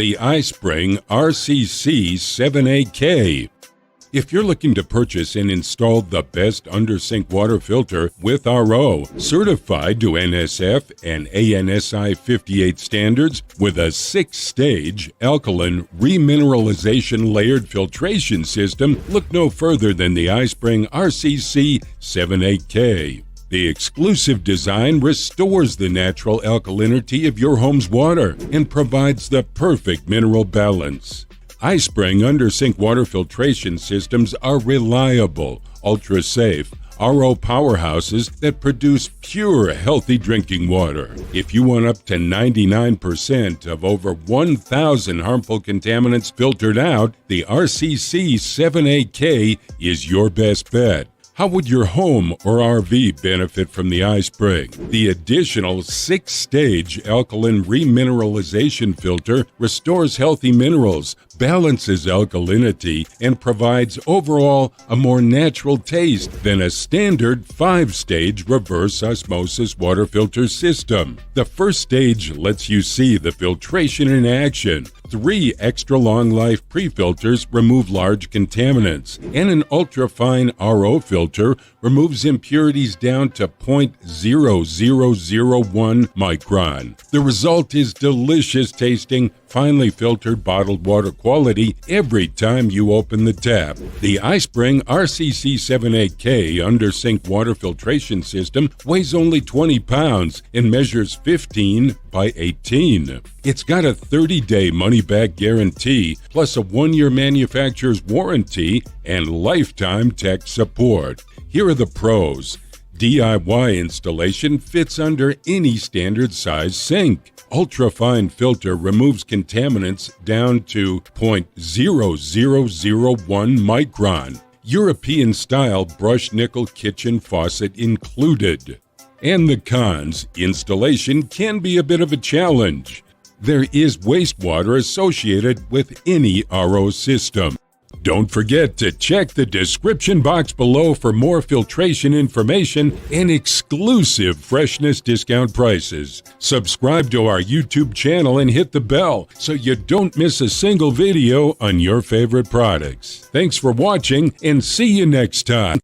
the iSpring RCC7 If you're looking to purchase and install the best under-sink water filter with RO, certified to NSF and ANSI 58 standards with a 6-stage alkaline remineralization layered filtration system, look no further than the iSpring RCC7 The exclusive design restores the natural alkalinity of your home's water and provides the perfect mineral balance. iSpring under-sink water filtration systems are reliable, ultra-safe, RO powerhouses that produce pure, healthy drinking water. If you want up to 99% of over 1,000 harmful contaminants filtered out, the RCC7 is your best bet. How would your home or RV benefit from the iSpring? The additional 6-stage alkaline remineralization filter restores healthy minerals, balances alkalinity, and provides overall a more natural taste than a standard 5-stage reverse osmosis water filter system. The first stage lets you see the filtration in action. 3 extra long-life pre-filters remove large contaminants, and an ultra-fine RO filter removes impurities down to 0.0001 micron. The result is delicious tasting, finely filtered bottled water quality every time you open the tap. The iSpring RCC7 under-sink water filtration system weighs only 20 pounds and measures 15 by 18. It's got a 30-day money-back guarantee, plus a 1-year manufacturer's warranty and lifetime tech support. Here are the pros. DIY installation fits under any standard size sink. Ultra-fine filter removes contaminants down to 0.0001 micron. European-style brushed nickel kitchen faucet included. And the cons: installation can be a bit of a challenge. There is wastewater associated with any RO system. Don't forget to check the description box below for more filtration information and exclusive freshness discount prices. Subscribe to our YouTube channel and hit the bell so you don't miss a single video on your favorite products. Thanks for watching and see you next time.